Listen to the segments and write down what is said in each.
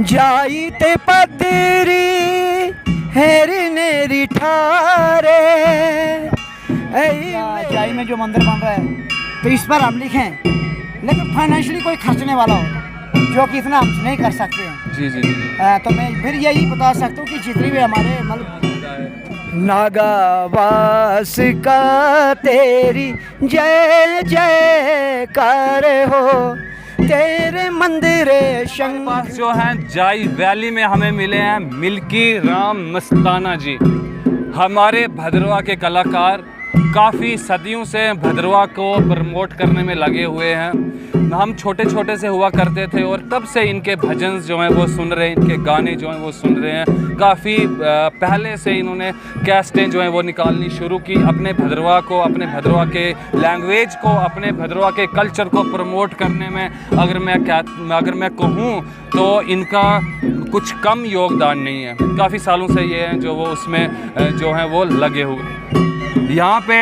जाईते पदरी हेरनेरी ठारे। जाई में जो मंदिर बन रहा है तो इस पर हम लिखें, लेकिन फाइनेंशियली कोई खर्चने वाला हो जो कि इतना हम नहीं कर सकते हैं। जी जी तो मैं फिर यही बता सकता हूँ कि जितनी भी हमारे मतलब नागावास का तेरी जय जयकार हो, तेरे मंदिर पास जो है जाई वैली में हमें मिले हैं मिल्की राम मस्ताना जी, हमारे भद्रवा के कलाकार। काफ़ी सदियों से भद्रवा को प्रमोट करने में लगे हुए हैं। हम छोटे छोटे से हुआ करते थे और तब से इनके भजन जो हैं वो सुन रहे हैं, इनके गाने जो हैं वो सुन रहे हैं। काफ़ी पहले से इन्होंने कैसेटें जो हैं वो निकालनी शुरू की, अपने भद्रवा को, अपने भद्रवा के लैंग्वेज को, अपने भद्रवा के कल्चर को प्रमोट करने में अगर मैं कहूँ तो इनका कुछ कम योगदान नहीं है। काफ़ी सालों से ये हैं जो वो उसमें जो हैं वो लगे हुए। यहाँ पे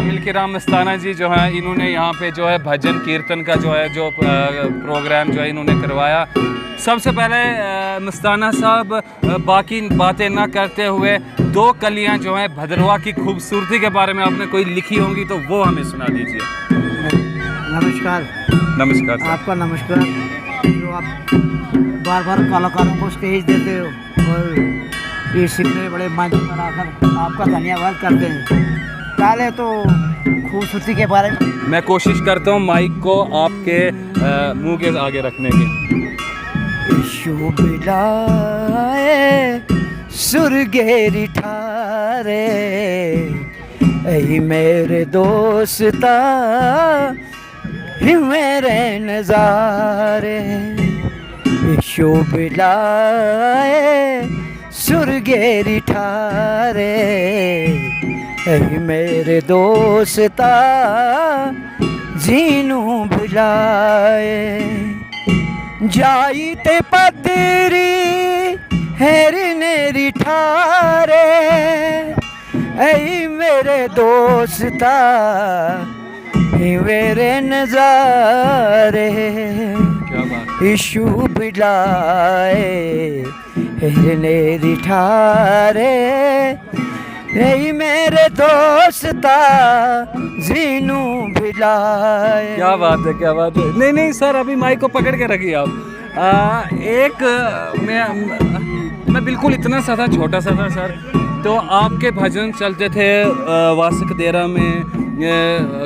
मिल्की राम मस्ताना जी जो है, इन्होंने यहाँ पे जो है भजन कीर्तन का जो है जो प्रोग्राम जो है इन्होंने करवाया। सबसे पहले मस्ताना साहब बाकी बातें ना करते हुए दो कलियाँ जो हैं भद्रवा की खूबसूरती के बारे में आपने कोई लिखी होंगी तो वो हमें सुना दीजिए। नमस्कार। नमस्कार सर। आपका नमस्कार। जो आप बार बार कलाकारों को स्टेज देते हो और ये इतने बड़े मंच पर आकर आपका धन्यवाद करते हैं। पहले तो खूबसूरती के बारे में मैं कोशिश करता हूँ माइक को आपके मुंह के आगे रखने की। शुभ लाए सुरगेरी ठारे, ऐ मेरे दोस्ता मेरे नजारे। शुभ लाए सुरगेरी ठारे, ऐ मेरे दोस्ता जीनू भुलाए। जाईते पदरी हेरनेरी ठारे, ऐ मेरे दोस्ता मेरे नजारे। क्या बात। शुभ लाए हेरनेरी ठारे, ऐ मेरे दोस्ता जीनू भिलाए। क्या बात है, क्या बात है। नहीं नहीं सर, अभी माइक को पकड़ के रखिए आप। मैं बिल्कुल इतना सा था, छोटा सा था सर, तो आपके भजन चलते थे वासक देरा में,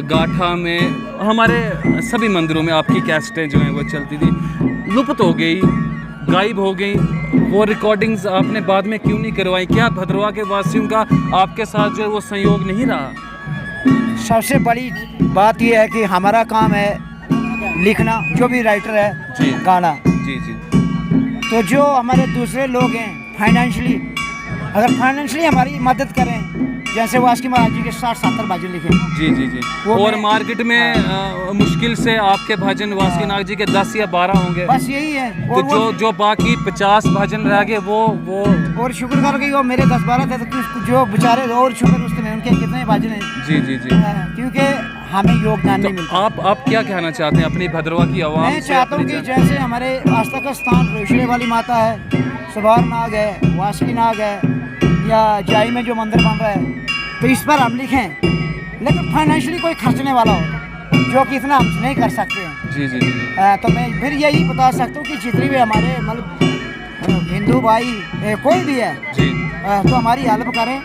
गाठा में, हमारे सभी मंदिरों में आपकी कैसेटें जो हैं वो चलती थी। लुप्त हो गई, गायब हो गई। वो रिकॉर्डिंग्स आपने बाद में क्यों नहीं करवाई? क्या भद्रवा के वासियों का आपके साथ जो है वो संयोग नहीं रहा? सबसे बड़ी बात यह है कि हमारा काम है लिखना, जो भी राइटर है जी, गाना। जी जी। तो जो हमारे दूसरे लोग हैं फाइनेंशियली, अगर फाइनेंशियली हमारी मदद करें, जैसे वासकी महाराज जी के 60-70 भजन लिखे। जी जी जी। और मार्केट में मुश्किल से आपके भजन वासकी नाग जी के 10 या 12 होंगे, बस यही है। तो जो बाकी 50 भजन रह गए वो और शुक्र कर गई वो मेरे 10-12 थे, तो जो बेचारे और शुक्र उसमें उनके कितने भजन हैं। जी जी जी। क्योंकि हमें योगदान नहीं मिलता। आप क्या कहना चाहते हैं अपनी भद्रवा की आवाम से? मैं चाहता हूँ कि जैसे हमारे आस्था का स्थान रोशनी वाली माता है, सवार नाग है, वासकी नाग है, या जाई में जो मंदिर बन रहा है, तो इस पर हम लिखें, लेकिन फाइनेंशियली कोई खर्चने वाला हो जो कि इतना हम नहीं कर सकते हैं। जी जी। तो मैं फिर यही बता सकता हूँ कि जितनी भी हमारे मतलब हिंदू भाई कोई भी है जी, तो हमारी हेल्प करें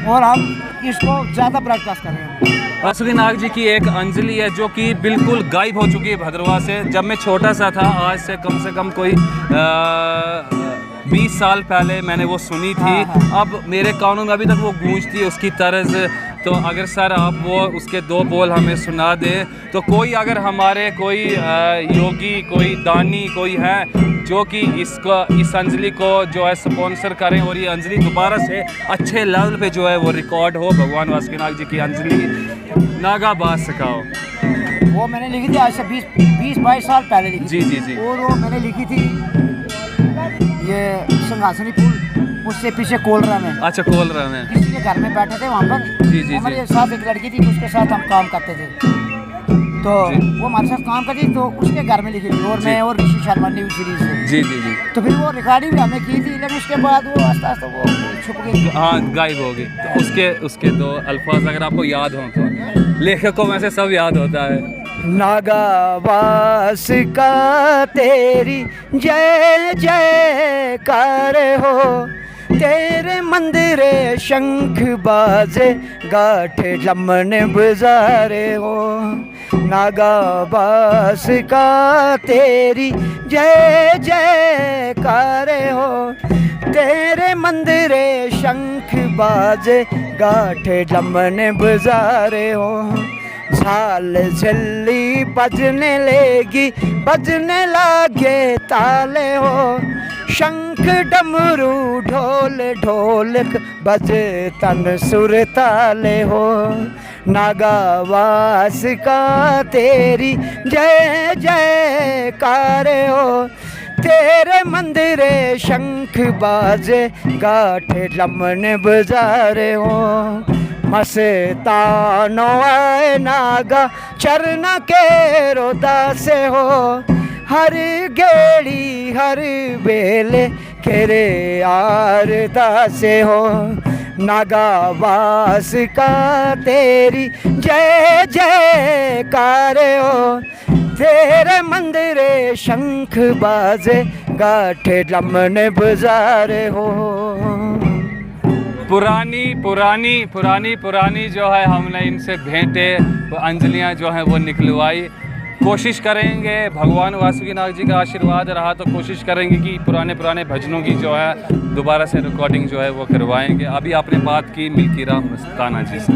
और हम इसको ज़्यादा ब्रॉडकास्ट करें। वासुकी नाग जी की एक अंजलि है जो कि बिल्कुल गायब हो चुकी है भद्रवा से। जब मैं छोटा सा था, आज से कम कोई 20 साल पहले मैंने वो सुनी थी। अब मेरे कानों में अभी तक वो गूंजती है उसकी तर्ज। तो अगर सर आप वो उसके 2 बोल हमें सुना दें, तो कोई अगर हमारे कोई योगी, कोई दानी कोई है जो कि इस अंजलि को जो है स्पॉन्सर करें और ये अंजलि दोबारा से अच्छे लेवल पे जो है वो रिकॉर्ड हो। भगवान वासुकी नाग जी की अंजलि नागा बाज सकाओ। वो मैंने लिखी थी आज से 20-22 साल पहले लिखी। जी जी जी। और वो मैंने लिखी थी ये सिंहासनी पुल, उससे पीछे कोलरा में। अच्छा, कोलरा में किसी के घर में बैठे थे वहाँ पर। जी जी। हमारे साथ एक लड़की थी, उसके साथ हम काम करते थे। तो जी। वो हमारे साथ काम करती तो उसके घर में लिखी थी, और जी। मैं और ऋषि शर्मा न्यूज सीरीज से। जी जी जी। तो फिर वो रिकॉर्डिंग भी हमने की थी, लेकिन उसके बाद वो आस्ता आस्ता वो छुप गई। हाँ, गायब हो गई। तो उसके दो अल्फाज अगर आपको याद हों तो। लेखक को वैसे सब याद होता है। नागावास का तेरी जय जयकार हो, तेरे मंदिर शंख बाजे गाठ लमन बजारे हो। नागावास का तेरी जय जयकार हो, तेरे मंदिर शंख बाजे गाठ लमन बजारे हो। झाल झल्ली बजने लेगी, बजने लागे ताले हो, शंख डमरू ढोल ढोलक बजे तन सुर ताले हो। नागावास का तेरी जय जयकार हो, तेरे मंदिर शंख बाजे गाठ लमन बजारे हो। मस्तानो आए नागा चरना के रोदा से हो, हर गेड़ी हर बेले खेरे आरदा से हो। नागावास का तेरी जय जयकार हो, तेरे मंदिर शंख बाजे गाठ लमन बजारे हो। पुरानी जो है हमने इनसे भेंटें अंजलियां जो हैं वो निकलवाई। कोशिश करेंगे, भगवान वासुकीनाथ जी का आशीर्वाद रहा तो कोशिश करेंगे कि पुराने भजनों की जो है दोबारा से रिकॉर्डिंग जो है वो करवाएंगे। अभी आपने बात की मिल्की राम मस्ताना जी से।